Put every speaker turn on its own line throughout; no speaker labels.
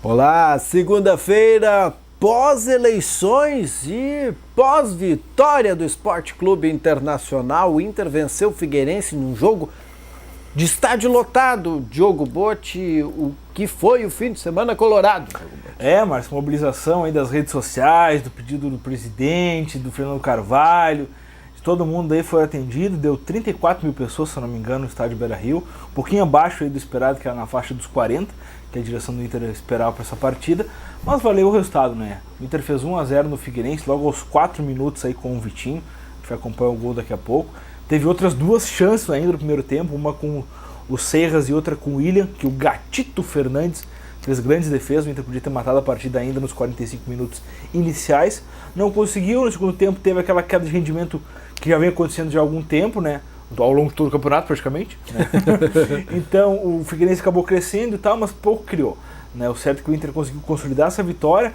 Olá, segunda-feira, pós-eleições e pós-vitória do Esporte Clube Internacional. O Inter venceu o Figueirense num jogo de estádio lotado. Diogo Botti, o que foi o fim de semana colorado?
Márcio, mobilização aí das redes sociais, do pedido do presidente, do Fernando Carvalho, de todo mundo aí foi atendido, deu 34 mil pessoas, se eu não me engano, no estádio Beira-Rio, um pouquinho abaixo aí do esperado, que era na faixa dos 40, que a direção do Inter esperava para essa partida, mas valeu o resultado, né? O Inter fez 1-0 no Figueirense, logo aos 4 minutos aí com o Vitinho, a gente vai acompanhar o gol daqui a pouco. Teve outras duas chances ainda no primeiro tempo, uma com o Seijas e outra com o William, que o Gatito Fernandes fez grandes defesas. O Inter podia ter matado a partida ainda nos 45 minutos iniciais. Não conseguiu, no segundo tempo teve aquela queda de rendimento que já vem acontecendo já há algum tempo, né? Ao longo de todo o campeonato praticamente, né? Então o Figueirense acabou crescendo e tal, mas pouco criou, né? O certo é que o Inter conseguiu consolidar essa vitória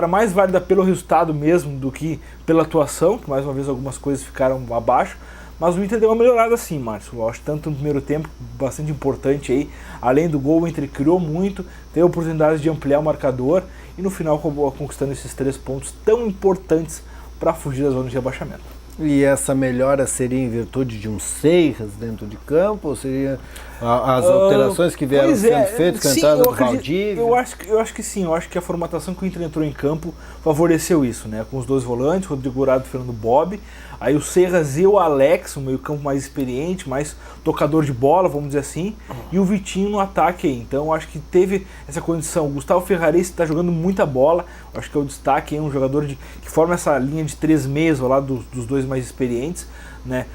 mais válida pelo resultado mesmo do que pela atuação, que mais uma vez algumas coisas ficaram abaixo, mas o Inter deu uma melhorada sim, Márcio. Eu acho tanto no primeiro tempo, bastante importante aí, além do gol o Inter criou muito, teve a oportunidade de ampliar o marcador e no final acabou conquistando esses 3 pontos tão importantes para fugir da zona de rebaixamento.
E essa melhora seria em virtude de um Seijas dentro de campo? Ou seria as alterações que vieram sendo feitas com a entrada do Valdívia?
Eu acho que sim, eu acho que a formatação que o Inter entrou em campo favoreceu isso, né? Com os dois volantes, Rodrigo Dourado e Fernando Bob, aí o Seijas e o Alex, um meio campo mais experiente, mais tocador de bola, vamos dizer assim, e o Vitinho no ataque aí. Então eu acho que teve essa condição. O Gustavo Ferrarese está jogando muita bola, eu acho que é o destaque, um jogador que forma essa linha de 3 meias ao lado dos dois mais experientes, né?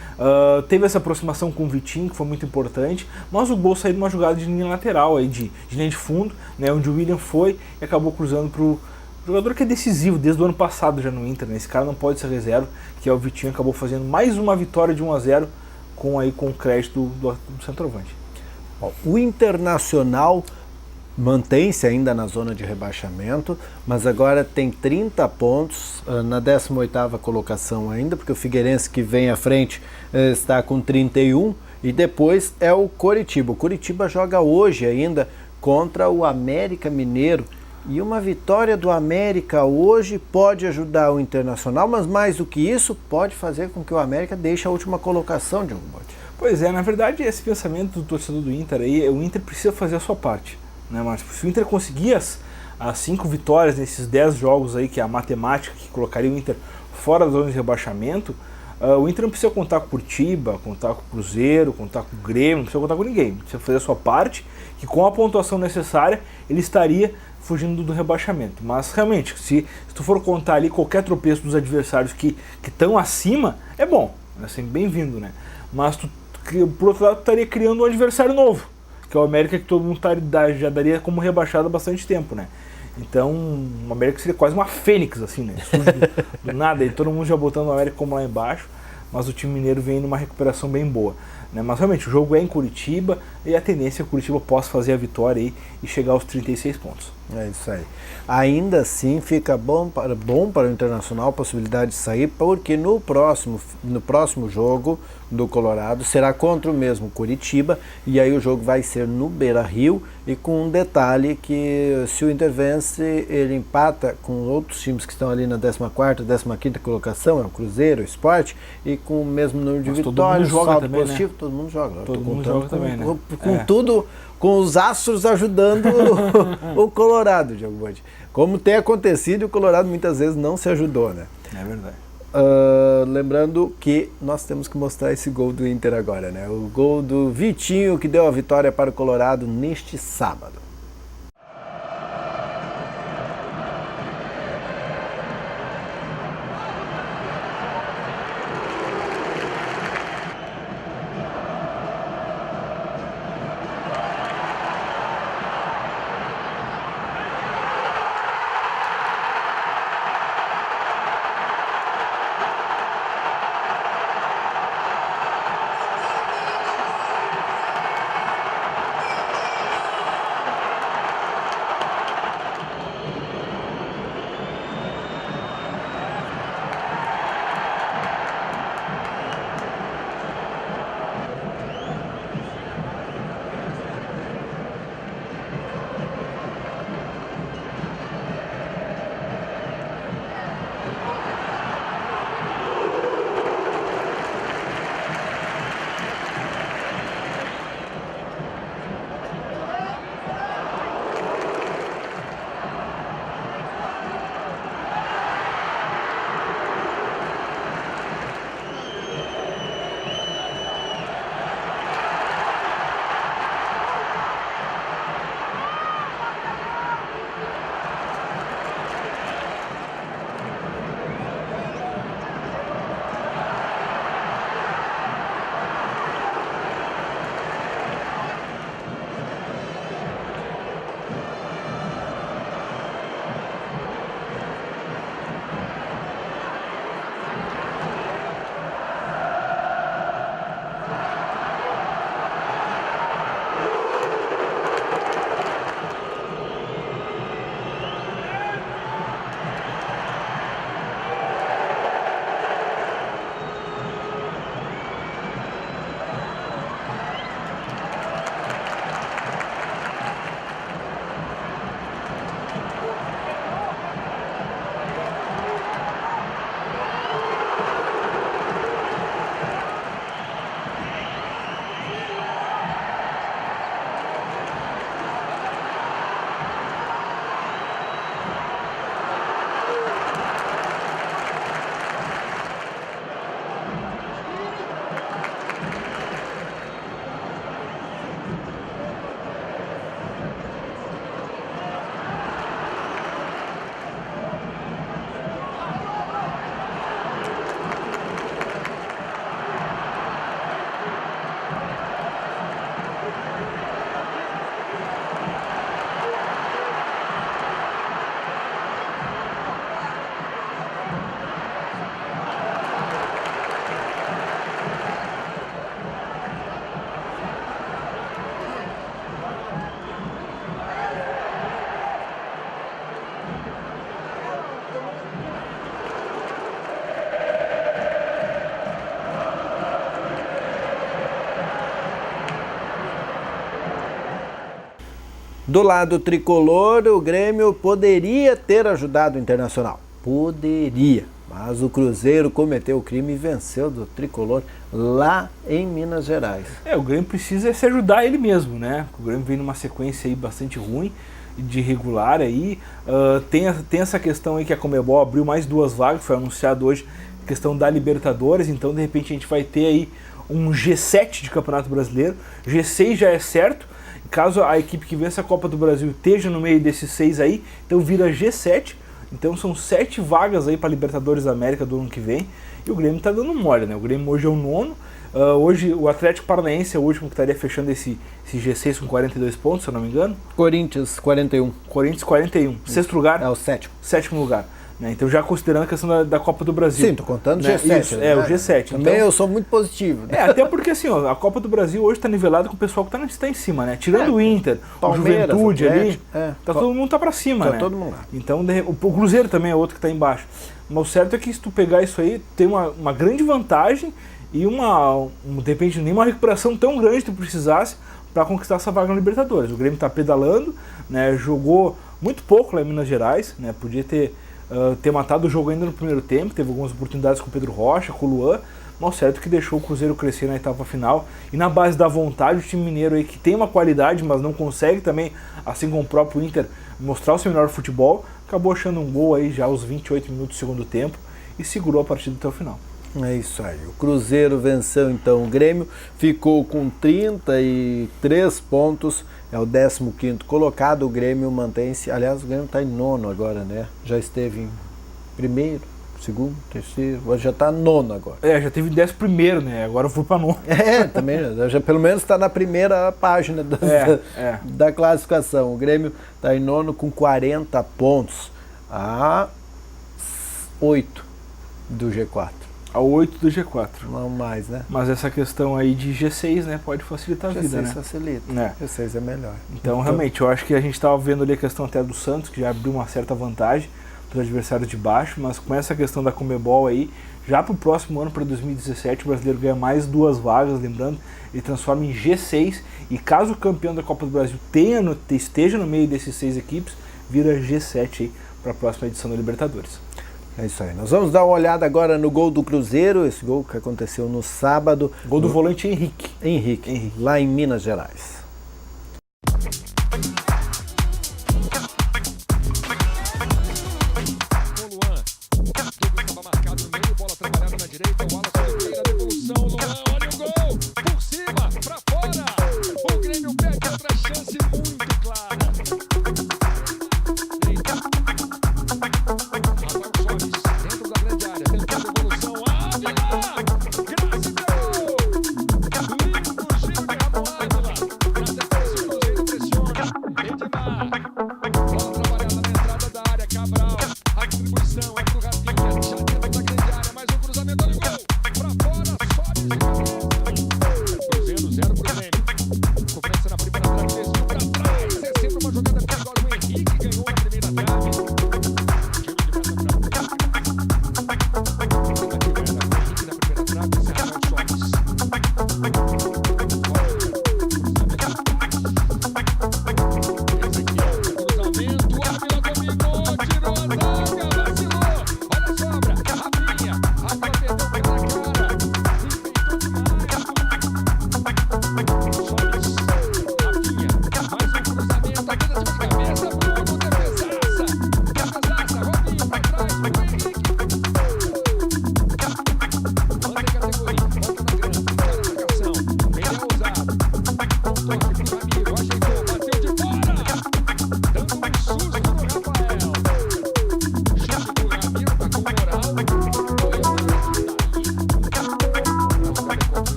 Teve essa aproximação com o Vitinho, que foi muito importante, mas o gol saiu de uma jogada de linha lateral, aí, de linha de fundo, né? Onde o William foi e acabou cruzando para o jogador que é decisivo desde o ano passado já no Inter, né? Esse cara não pode ser reserva, que é o Vitinho, acabou fazendo mais uma vitória de 1-0 com o crédito do centroavante.
O Internacional mantém-se ainda na zona de rebaixamento, mas agora tem 30 pontos na 18ª colocação ainda, porque o Figueirense, que vem à frente, está com 31, e depois é o Coritiba. O Coritiba joga hoje ainda contra o América Mineiro, e uma vitória do América hoje pode ajudar o Internacional, mas mais do que isso, pode fazer com que o América deixe a última colocação de algum modo.
Pois é, na verdade esse pensamento do torcedor do Inter aí, o Inter precisa fazer a sua parte, né? Mas se o Inter conseguir as 5 vitórias nesses 10 jogos aí, que é a matemática que colocaria o Inter fora da zona de rebaixamento, o Inter não precisa contar com o Curitiba, contar com o Cruzeiro, contar com o Grêmio, não precisa contar com ninguém. Precisa fazer a sua parte, que com a pontuação necessária ele estaria fugindo do rebaixamento. Mas realmente, se tu for contar ali qualquer tropeço dos adversários que estão acima, é bom, é sempre bem-vindo, né? Mas por outro lado, tu estaria criando um adversário novo, que é o América, que todo mundo já daria como rebaixado há bastante tempo, né? Então, o América seria quase uma fênix, assim, né? Do nada, e todo mundo já botando o América como lá embaixo, mas o time mineiro vem numa recuperação bem boa, né? Mas realmente, o jogo é em Curitiba e a tendência é que o Curitiba possa fazer a vitória aí e chegar aos 36 pontos.
É isso aí. Ainda assim fica bom para o Internacional a possibilidade de sair, porque no próximo jogo do Colorado será contra o mesmo Curitiba, e aí o jogo vai ser no Beira-Rio, e com um detalhe que se o Inter vence, ele empata com outros times que estão ali na 14ª, 15ª colocação, é o Cruzeiro, o Sport, e com o mesmo número de vitórias, saldo
também,
positivo,
né?
todo mundo joga.
Todo mundo joga também, né?
Com tudo, com os astros ajudando o Colorado, Diogo Botti. Como tem acontecido, o Colorado muitas vezes não se ajudou, né?
É verdade.
Lembrando que nós temos que mostrar esse gol do Inter agora, né? O gol do Vitinho, que deu a vitória para o Colorado neste sábado. Do lado tricolor, o Grêmio poderia ter ajudado o Internacional. Poderia. Mas o Cruzeiro cometeu o crime e venceu do tricolor lá em Minas Gerais.
O Grêmio precisa se ajudar ele mesmo, né? O Grêmio vem numa sequência aí bastante ruim, de regular aí. Tem essa questão aí que a Conmebol abriu mais 2 vagas, foi anunciado hoje, questão da Libertadores, então de repente a gente vai ter aí um G7 de Campeonato Brasileiro. G6 já é certo, caso a equipe que vença a Copa do Brasil esteja no meio desses 6 aí, então vira G7. Então são 7 vagas aí para Libertadores da América do ano que vem. E o Grêmio tá dando mole, né? O Grêmio hoje é o 9º. Hoje o Atlético Paranaense é o último que estaria fechando esse G6 com 42 pontos, se eu não me engano.
Corinthians 41.
Corinthians 41. Sexto lugar?
É o 7º.
7º lugar. Né? Então já considerando a questão da Copa do Brasil.
Sim, tô contando
né?
G7.
Isso, o G7.
Também então, eu sou muito positivo. Né?
Até porque assim, ó, a Copa do Brasil hoje está nivelada com o pessoal que está em cima, né? Tirando o Inter,
Palmeiras,
o Juventude
Atlético,
ali, todo mundo tá para cima,
tá
né?
todo mundo lá.
Então o Cruzeiro também é outro que está embaixo. Mas o certo é que se tu pegar isso aí, tem uma grande vantagem e de repente nem uma recuperação tão grande que tu precisasse para conquistar essa vaga na Libertadores. O Grêmio está pedalando, né? Jogou muito pouco lá em Minas Gerais, né? Podia ter matado o jogo ainda no primeiro tempo, teve algumas oportunidades com o Pedro Rocha, com o Luan, mas certo que deixou o Cruzeiro crescer na etapa final, e na base da vontade, o time mineiro aí que tem uma qualidade, mas não consegue também, assim como o próprio Inter, mostrar o seu melhor futebol, acabou achando um gol aí já aos 28 minutos do segundo tempo, e segurou a partida até o final.
É isso aí, o Cruzeiro venceu então o Grêmio, ficou com 33 pontos, é o 15º colocado, o Grêmio mantém-se, aliás o Grêmio está em 9º agora, né? Já esteve em 1º, 2º, 3º, hoje já está 9º agora.
Já teve 11º, né? Agora eu fui para 9º.
Também, já pelo menos está na primeira página da classificação. O Grêmio está em 9º com 40 pontos, a 8 do G4.
A 8 do G4.
Não mais, né?
Mas essa questão aí de G6, né, pode facilitar a vida, né?
G6 facilita. G6 é melhor.
Então, realmente, eu acho que a gente estava vendo ali a questão até do Santos, que já abriu uma certa vantagem para os adversários de baixo, mas com essa questão da Conmebol aí, já para o próximo ano, para 2017, o brasileiro ganha mais 2 vagas, lembrando, ele transforma em G6, e caso o campeão da Copa do Brasil esteja no meio desses 6 equipes, vira G7 aí para a próxima edição da Libertadores.
É isso aí. Nós vamos dar uma olhada agora no gol do Cruzeiro, esse gol que aconteceu no sábado.
Gol do volante Henrique,
lá em Minas Gerais.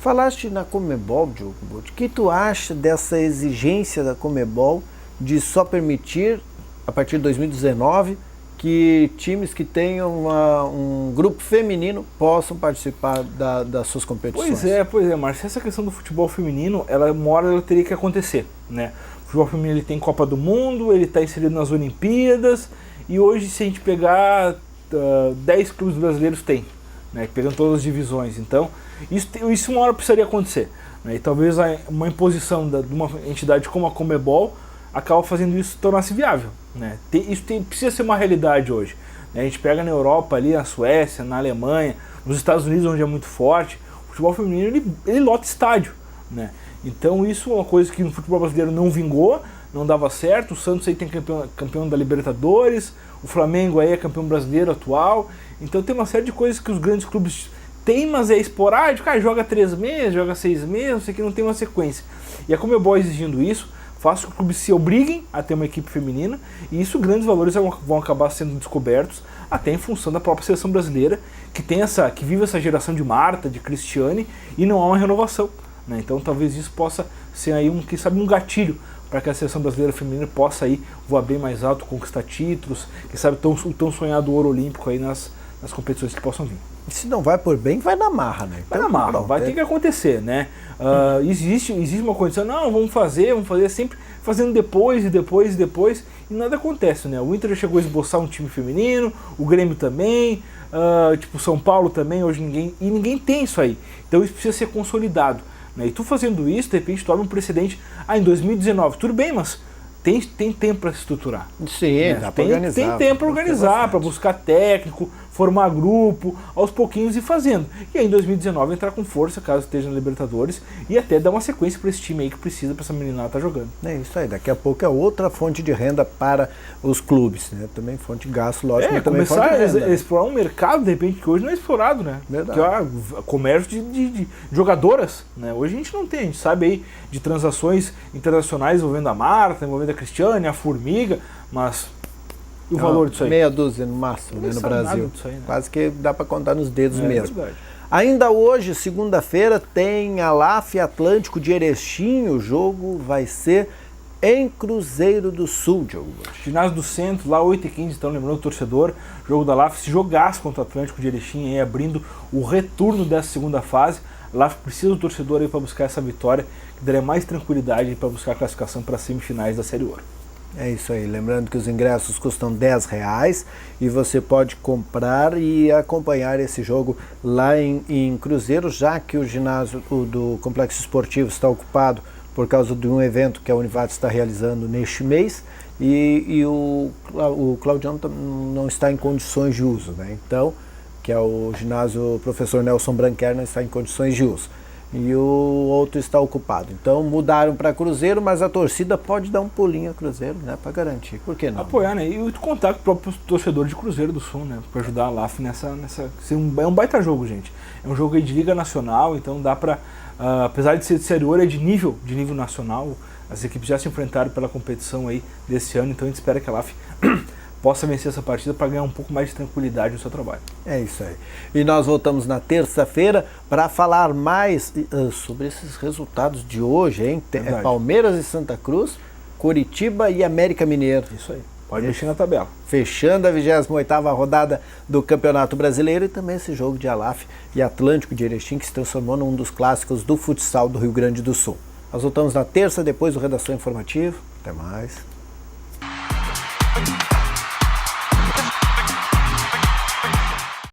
Falaste na Conmebol, Diogo, o que tu acha dessa exigência da Conmebol de só permitir, a partir de 2019, que times que tenham um grupo feminino possam participar das suas competições?
Pois é, Márcio, essa questão do futebol feminino, ela teria que acontecer, né? O futebol feminino ele tem Copa do Mundo, ele está inserido nas Olimpíadas, e hoje se a gente pegar 10 clubes brasileiros tem, né? Pegando todas as divisões, então isso uma hora precisaria acontecer, né? E talvez uma imposição de uma entidade como a Conmebol acaba fazendo isso tornar-se viável, né? Precisa ser uma realidade hoje, né? A gente pega na Europa ali, na Suécia, na Alemanha, nos Estados Unidos, onde é muito forte, o futebol feminino ele lota estádio, né? Então isso é uma coisa que no futebol brasileiro não vingou, não dava certo. O Santos aí tem campeão da Libertadores, o Flamengo aí é campeão brasileiro atual, então tem uma série de coisas que os grandes clubes têm, mas é esporádico, joga 3 meses, joga 6 meses, não sei que, não tem uma sequência. E a Conmebol exigindo isso, faz com que os clubes se obriguem a ter uma equipe feminina, e isso grandes valores vão acabar sendo descobertos, até em função da própria seleção brasileira, que vive essa geração de Marta, de Cristiane, e não há uma renovação, né? Então talvez isso possa ser aí um gatilho para que a seleção brasileira feminina possa aí voar bem mais alto, conquistar títulos, quem sabe o tão sonhado ouro olímpico aí nas competições que possam vir.
E se não vai por bem, vai na marra, né?
Vai na marra, vai ter que acontecer, né? Existe uma condição, não, vamos fazer sempre fazendo depois, e nada acontece, né? O Inter já chegou a esboçar um time feminino, o Grêmio também, o São Paulo também, hoje ninguém tem isso aí. Então isso precisa ser consolidado, né? E tu fazendo isso, de repente, torna um precedente, em 2019, tudo bem, mas tem tempo para se estruturar.
Sim, né? Dá para organizar. Tem
tempo para organizar, para buscar técnico, formar grupo, aos pouquinhos ir fazendo. E aí em 2019 entrar com força, caso esteja na Libertadores, e até dar uma sequência para esse time aí que precisa, para essa meninada estar jogando.
É isso aí, daqui a pouco é outra fonte de renda para os clubes, né? Também fonte de gasto, lógico, mas também
começar
fonte de renda.
A explorar um mercado, de repente, que hoje não é explorado, né?
Verdade.
Que é comércio de jogadoras, né? Hoje a gente não tem, a gente sabe aí de transações internacionais envolvendo a Marta, envolvendo a Cristiane, a Formiga, mas e o valor disso aí?
Meia dúzia no máximo, né, no Brasil.
Aí, né?
Quase que dá para contar nos dedos mesmo.
Verdade.
Ainda hoje, segunda-feira, tem a LAF Atlântico de Erechim. O jogo vai ser em Cruzeiro do Sul, Diogo.
Ginásio do Centro, lá 8h15, então lembrando o torcedor, jogo da LAF, se jogasse contra o Atlântico de Erechim, aí, abrindo o retorno dessa segunda fase. A LAF precisa do torcedor aí para buscar essa vitória, que daria mais tranquilidade para buscar a classificação para as semifinais da Série Ouro.
É isso aí, lembrando que os ingressos custam R$10 e você pode comprar e acompanhar esse jogo lá em Cruzeiro, já que o ginásio do Complexo Esportivo está ocupado por causa de um evento que a Univates está realizando neste mês e o Claudião não está em condições de uso, né? Então, que é o ginásio Professor Nelson Branquer, não está em condições de uso. E o outro está ocupado. Então mudaram para Cruzeiro, mas a torcida pode dar um pulinho a Cruzeiro, né, para garantir. Por que não?
Apoiar, né? E contar com o próprio torcedor de Cruzeiro do Sul, né? Para ajudar a LAF nessa é um baita jogo, gente. É um jogo aí de Liga Nacional, então dá para, apesar de ser de Série Ouro, é de nível nacional. As equipes já se enfrentaram pela competição aí desse ano, então a gente espera que a LAF possa vencer essa partida para ganhar um pouco mais de tranquilidade no seu trabalho. É isso aí.
E nós voltamos na terça-feira para falar mais sobre esses resultados de hoje, hein? Palmeiras e Santa Cruz, Coritiba e América Mineiro.
Isso aí. Pode mexer na tabela.
Fechando a 28ª rodada do Campeonato Brasileiro e também esse jogo de ALAF e Atlântico de Erechim, que se transformou num dos clássicos do futsal do Rio Grande do Sul. Nós voltamos na terça, depois do Redação Informativo. Até mais.